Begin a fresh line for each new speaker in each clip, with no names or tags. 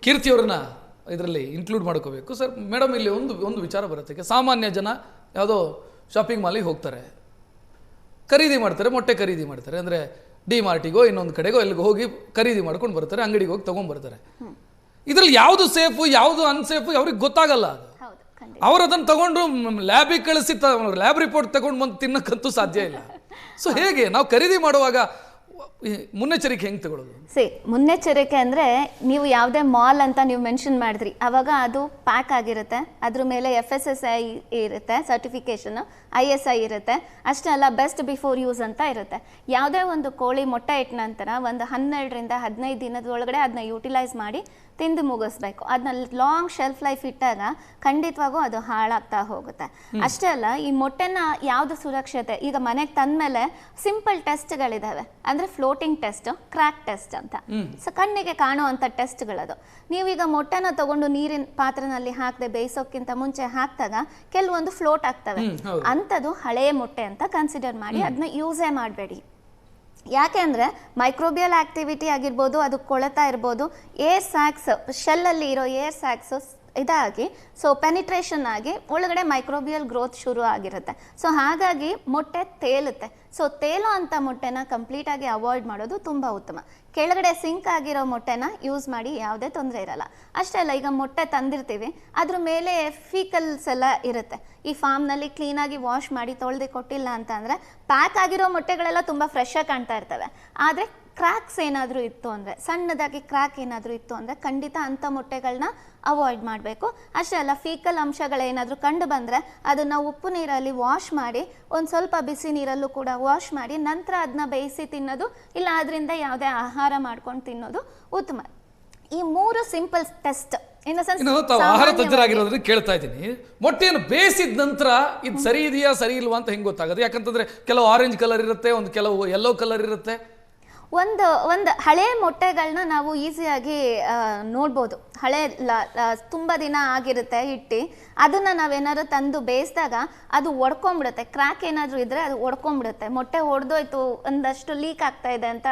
ಕೀರ್ತಿಯವ್ರನ್ನ ಇದರಲ್ಲಿ ಇನ್ಕ್ಲೂಡ್ ಮಾಡ್ಕೋಬೇಕು sir. Madam ಇಲ್ಲಿ ಒಂದು ವಿಚಾರ ಬರುತ್ತೆ. ಸಾಮಾನ್ಯ ಜನ ಯಾವುದೋ ಶಾಪಿಂಗ್ ಮಾಲಿಗೆ ಹೋಗ್ತಾರೆ, ಖರೀದಿ ಮಾಡ್ತಾರೆ, ಮೊಟ್ಟೆ ಖರೀದಿ ಮಾಡ್ತಾರೆ. ಅಂದರೆ ಡಿ ಮಾರ್ಟಿಗೋ ಇನ್ನೊಂದು ಕಡೆಗೋ ಎಲ್ಲಿಗೋ ಹೋಗಿ ಖರೀದಿ ಮಾಡ್ಕೊಂಡು ಬರ್ತಾರೆ, ಅಂಗಡಿಗೆ ಹೋಗಿ ತೊಗೊಂಡ್ಬರ್ತಾರೆ. ಇದರಲ್ಲಿ ಯಾವುದು ಸೇಫು ಯಾವುದು ಅನ್ಸೇಫು ಅವ್ರಿಗೆ ಗೊತ್ತಾಗಲ್ಲ. ಅದು ಅವ್ರು ಅದನ್ನು ತಗೊಂಡು ಲ್ಯಾಬಿಗೆ ಕಳಿಸಿ ಲ್ಯಾಬ್ ರಿಪೋರ್ಟ್ ತಗೊಂಡು ಬಂದು ತಿನ್ನಕ್ಕಂತೂ ಸಾಧ್ಯ ಇಲ್ಲ. ಸೊ ಹೇಗೆ ನಾವು ಖರೀದಿ ಮಾಡುವಾಗ ಮುನ್ನೆಚ್ಚರಿಕೆ ಹೆಂಗೆ ತಗೊಳ್ಳೋದು?
ಮುನ್ನೆಚ್ಚರಿಕೆ ಅಂದರೆ ನೀವು ಯಾವುದೇ ಮಾಲ್ ಅಂತ ನೀವು ಮೆನ್ಷನ್ ಮಾಡಿದ್ರಿ, ಅವಾಗ ಅದು ಪ್ಯಾಕ್ ಆಗಿರುತ್ತೆ, ಅದ್ರ ಮೇಲೆ FSSAI ಇರುತ್ತೆ ಸರ್ಟಿಫಿಕೇಷನ್, ISI ಇರುತ್ತೆ. ಅಷ್ಟೇ ಅಲ್ಲ, ಬೆಸ್ಟ್ ಬಿಫೋರ್ ಯೂಸ್ ಅಂತ ಇರುತ್ತೆ. ಯಾವುದೇ ಒಂದು ಕೋಳಿ ಮೊಟ್ಟೆ ಇಟ್ಟ ನಂತರ ಒಂದು 12ರಿಂದ 15 ದಿನದೊಳಗಡೆ ಅದನ್ನ ಯೂಟಿಲೈಸ್ ಮಾಡಿ ತಿಂದು ಮುಗಿಸ್ಬೇಕು. ಅದನ್ನ ಲಾಂಗ್ ಶೆಲ್ಫ್ ಲೈಫ್ ಇಟ್ಟಾಗ ಖಂಡಿತವಾಗೂ ಅದು ಹಾಳಾಗ್ತಾ ಹೋಗುತ್ತೆ. ಅಷ್ಟೇ ಅಲ್ಲ, ಈ ಮೊಟ್ಟೆನ ಯಾವುದು ಸುರಕ್ಷತೆ, ಈಗ ಮನೆಗೆ ತಂದ್ಮೇಲೆ ಸಿಂಪಲ್ ಟೆಸ್ಟ್ಗಳಿದಾವೆ. ಅಂದರೆ ಫ್ಲೋಟಿಂಗ್ ಟೆಸ್ಟ್, ಕ್ರ್ಯಾಕ್ ಟೆಸ್ಟ್ ಅಂತ. ಸೊ ಕಣ್ಣಿಗೆ ಕಾಣುವಂಥ ಟೆಸ್ಟ್ಗಳದು. ನೀವೀಗ ಮೊಟ್ಟೆನ ತಗೊಂಡು ನೀರಿನ ಪಾತ್ರೆನಲ್ಲಿ ಹಾಕದೆ ಬೇಯಿಸೋಕ್ಕಿಂತ ಮುಂಚೆ ಹಾಕಿದಾಗ ಕೆಲವೊಂದು ಫ್ಲೋಟ್ ಆಗ್ತವೆ. ಅಂಥದ್ದು ಹಳೆಯ ಮೊಟ್ಟೆ ಅಂತ ಕನ್ಸಿಡರ್ ಮಾಡಿ ಅದನ್ನ ಯೂಸೇ ಮಾಡಬೇಡಿ. ಯಾಕೆ ಅಂದರೆ ಮೈಕ್ರೋಬಿಯಲ್ ಆಕ್ಟಿವಿಟಿ ಆಗಿರ್ಬೋದು, ಅದು ಕೊಳೆತಾ ಇರ್ಬೋದು, ಏರ್ ಸ್ಯಾಕ್ಸ್, ಶೆಲ್ಲಲ್ಲಿ ಇರೋ ಏರ್ ಸ್ಯಾಕ್ಸ್ ಇದಾಗಿ ಸೊ ಪೆನಿಟ್ರೇಷನ್ ಆಗಿ ಒಳಗಡೆ ಮೈಕ್ರೋಬಿಯಲ್ ಗ್ರೋತ್ ಶುರು ಆಗಿರುತ್ತೆ. ಸೊ ಹಾಗಾಗಿ ಮೊಟ್ಟೆ ತೇಲುತ್ತೆ. ಸೊ ತೇಲೋ ಅಂಥ ಮೊಟ್ಟೆನ ಕಂಪ್ಲೀಟಾಗಿ ಅವಾಯ್ಡ್ ಮಾಡೋದು ತುಂಬ ಉತ್ತಮ. ಕೆಳಗಡೆ ಸಿಂಕ್ ಆಗಿರೋ ಮೊಟ್ಟೆನ ಯೂಸ್ ಮಾಡಿ, ಯಾವುದೇ ತೊಂದರೆ ಇರಲ್ಲ. ಅಷ್ಟೇ ಅಲ್ಲ, ಈಗ ಮೊಟ್ಟೆ ತಂದಿರ್ತೀವಿ, ಅದ್ರ ಮೇಲೆ ಫೀಕಲ್ಸ್ ಎಲ್ಲ ಇರುತ್ತೆ. ಈ ಫಾರ್ಮ್ನಲ್ಲಿ ಕ್ಲೀನಾಗಿ ವಾಶ್ ಮಾಡಿ ತೊಳೆದು ಕೊಟ್ಟಿಲ್ಲ ಅಂತ ಅಂದರೆ ಪ್ಯಾಕ್ ಆಗಿರೋ ಮೊಟ್ಟೆಗಳೆಲ್ಲ ತುಂಬ ಫ್ರೆಶ್ಶಾಗಿ ಕಾಣ್ತಾ ಇರ್ತವೆ. ಆದರೆ ಕ್ರ್ಯಾಕ್ಸ್ ಏನಾದರೂ ಇತ್ತು ಅಂದರೆ, ಸಣ್ಣದಾಗಿ ಕ್ರ್ಯಾಕ್ ಏನಾದರೂ ಇತ್ತು ಅಂದರೆ ಖಂಡಿತ ಅಂಥ ಮೊಟ್ಟೆಗಳನ್ನ ಅವಾಯ್ಡ್ ಮಾಡಬೇಕು. ಅಷ್ಟೇ ಅಲ್ಲ, ಫೀಕಲ್ ಅಂಶಗಳೇನಾದರೂ ಕಂಡು ಬಂದರೆ ಅದನ್ನು ಉಪ್ಪು ನೀರಲ್ಲಿ ವಾಶ್ ಮಾಡಿ, ಒಂದು ಸ್ವಲ್ಪ ಬಿಸಿ ನೀರಲ್ಲೂ ಕೂಡ ವಾಶ್ ಮಾಡಿ ನಂತರ ಅದನ್ನ ಬೇಯಿಸಿ ತಿನ್ನೋದು, ಇಲ್ಲ ಅದರಿಂದ ಯಾವುದೇ ಆಹಾರ ಮಾಡ್ಕೊಂಡು ತಿನ್ನೋದು ಉತ್ತಮ. ಈ 3 ಸಿಂಪಲ್ ಟೆಸ್ಟ್
ಆಹಾರ ತಜ್ಞರಾಗಿರೋದ್ರಿಂದ ಕೇಳ್ತಾ ಇದ್ದೀನಿ, ಮೊಟ್ಟೆಯನ್ನು ಬೇಯಿಸಿದ ನಂತರ ಇದು ಸರಿ ಇದೆಯಾ ಸರಿ ಇಲ್ವಾ ಅಂತ ಹೆಂಗೆ ಗೊತ್ತಾಗುತ್ತೆ? ಯಾಕಂತಂದ್ರೆ ಕೆಲವು ಆರೆಂಜ್ ಕಲರ್ ಇರುತ್ತೆ, ಕೆಲವು ಯೆಲ್ಲೋ ಕಲರ್ ಇರುತ್ತೆ.
ಒಂದು ಹಳೆ ಮೊಟ್ಟೆಗಳನ್ನ ನಾವು ಈಸಿಯಾಗಿ ನೋಡ್ಬೋದು. ಹಳೆ ತುಂಬ ದಿನ ಆಗಿರುತ್ತೆ ಇಟ್ಟು, ಅದನ್ನು ನಾವೇನಾದ್ರು ತಂದು ಬೇಯಿಸಿದಾಗ ಅದು ಒಡ್ಕೊಂಬಿಡುತ್ತೆ. ಕ್ರ್ಯಾಕ್ ಏನಾದರೂ ಇದ್ದರೆ ಅದು ಒಡ್ಕೊಂಬಿಡುತ್ತೆ. ಮೊಟ್ಟೆ ಒಡೆದೋಯ್ತು, ಒಂದಷ್ಟು ಲೀಕ್ ಆಗ್ತಾ ಇದೆ ಅಂತ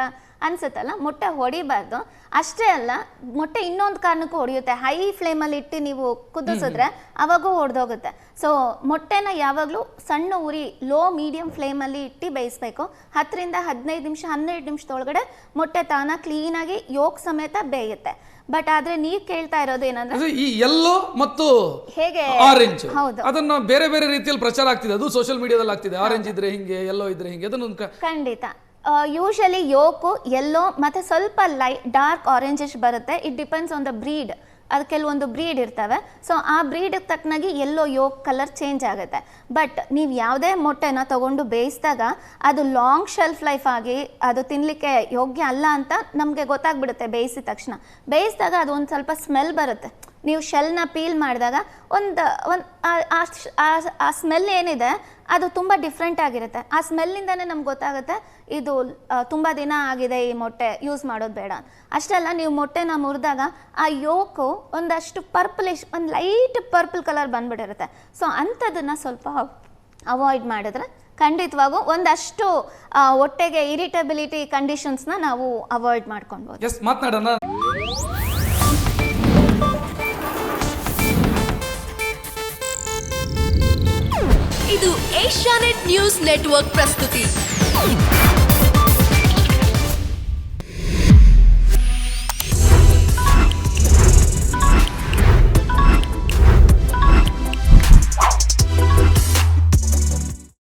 ಅನ್ಸುತ್ತಲ್ಲ, ಮೊಟ್ಟೆ ಹೊಡಿಬಾರ್ದು. ಅಷ್ಟೇ ಅಲ್ಲ, ಮೊಟ್ಟೆ ಇನ್ನೊಂದು ಕಾರಣಕ್ಕೂ ಹೊಡೆಯುತ್ತೆ. ಹೈ ಫ್ಲೇಮಲ್ಲಿ ಇಟ್ಟು ನೀವು ಕುದಿಸಿದ್ರೆ ಅವಾಗೂ ಹೊಡೆದೋಗುತ್ತೆ. ಸೊ ಮೊಟ್ಟೆನ ಯಾವಾಗಲೂ ಸಣ್ಣ ಉರಿ, ಲೋ ಮೀಡಿಯಂ ಫ್ಲೇಮಲ್ಲಿ ಇಟ್ಟು ಬೇಯಿಸ್ಬೇಕು. 10ರಿಂದ 15 ನಿಮಿಷ 12 ನಿಮಿಷದೊಳಗಡೆ ಮೊಟ್ಟೆ ತಾನ ಕ್ಲೀನಾಗಿ ಯೋಕ್ ಸಮೇತ ಬೇಯುತ್ತೆ. ಬಟ್ ಆದ್ರೆ ನೀವು ಕೇಳ್ತಾ ಇರೋದು ಏನಂದ್ರೆ
ಈ ಯೆಲ್ಲೋ ಮತ್ತು
ಹೇಗೆ
ಆರೆಂಜ್,
ಹೌದು,
ಅದನ್ನ ಬೇರೆ ಬೇರೆ ರೀತಿಯಲ್ಲಿ ಪ್ರಚಾರ ಆಗ್ತಿದೆ. ಅದು ಸೋಷಿಯಲ್ ಮೀಡಿಯಾದಲ್ಲಿ ಆಗ್ತಿದೆ. ಆರೆಂಜ್ ಇದ್ರೆ ಹಿಂಗೆ, ಯೆಲ್ಲೋ ಇದ್ರೆ ಹಿಂಗೆ. ಅದನ್ನ
ಖಂಡಿತ ಯೂಶಲಿ ಯೋಕು ಯೆಲ್ಲೋ ಮತ್ತು ಸ್ವಲ್ಪ ಡಾರ್ಕ್ ಆರೆಂಜಿಶ್ ಬರುತ್ತೆ. It depends on the breed. ಅದು ಕೆಲವೊಂದು ಬ್ರೀಡ್ ಇರ್ತವೆ. ಸೊ ಆ ಬ್ರೀಡ್ಗೆ ತಕ್ಕನಾಗಿ ಯೆಲ್ಲೋ ಯೋಕ್ ಕಲರ್ ಚೇಂಜ್ ಆಗುತ್ತೆ. ಬಟ್ ನೀವು ಯಾವುದೇ ಮೊಟ್ಟೆನ ತೊಗೊಂಡು ಬೇಯಿಸಿದಾಗ ಅದು ಲಾಂಗ್ ಶೆಲ್ಫ್ ಲೈಫ್ ಆಗಿ ಅದು ತಿನ್ನಲಿಕ್ಕೆ ಯೋಗ್ಯ ಅಲ್ಲ ಅಂತ ನಮಗೆ ಗೊತ್ತಾಗ್ಬಿಡುತ್ತೆ. ಬೇಯಿಸಿದ ತಕ್ಷಣ ಬೇಯಿಸಿದಾಗ ಅದು ಒಂದು ಸ್ವಲ್ಪ ಸ್ಮೆಲ್ ಬರುತ್ತೆ. ನೀವು ಶೆಲ್ನ ಪೀಲ್ ಮಾಡಿದಾಗ ಆ ಸ್ಮೆಲ್ ಏನಿದೆ ಅದು ತುಂಬ ಡಿಫ್ರೆಂಟ್ ಆಗಿರುತ್ತೆ. ಆ ಸ್ಮೆಲ್ಲಿಂದನೇ ನಮ್ಗೆ ಗೊತ್ತಾಗುತ್ತೆ ಇದು ತುಂಬ ದಿನ ಆಗಿದೆ, ಈ ಮೊಟ್ಟೆ ಯೂಸ್ ಮಾಡೋದು ಬೇಡ. ಅಷ್ಟೆಲ್ಲ ನೀವು ಮೊಟ್ಟೆನ ಮುರಿದಾಗ ಆ ಯೋಕು ಒಂದಷ್ಟು ಪರ್ಪಲಿಶ್, ಒಂದು ಲೈಟ್ ಪರ್ಪಲ್ ಕಲರ್ ಬಂದ್ಬಿಟ್ಟಿರುತ್ತೆ. ಸೊ ಅಂಥದನ್ನು ಸ್ವಲ್ಪ ಅವಾಯ್ಡ್ ಮಾಡಿದ್ರೆ ಖಂಡಿತವಾಗೂ ಒಂದಷ್ಟು ಹೊಟ್ಟೆಗೆ ಇರಿಟಬಿಲಿಟಿ ಕಂಡೀಷನ್ಸ್ನ ನಾವು ಅವಾಯ್ಡ್ ಮಾಡ್ಕೊಳ್ಬೋದು.
ಮಾತನಾಡೋಣ.
ಇದು ಏಷ್ಯಾನೆಟ್ ನ್ಯೂಸ್ ನೆಟ್ವರ್ಕ್ ಪ್ರಸ್ತುತಿ.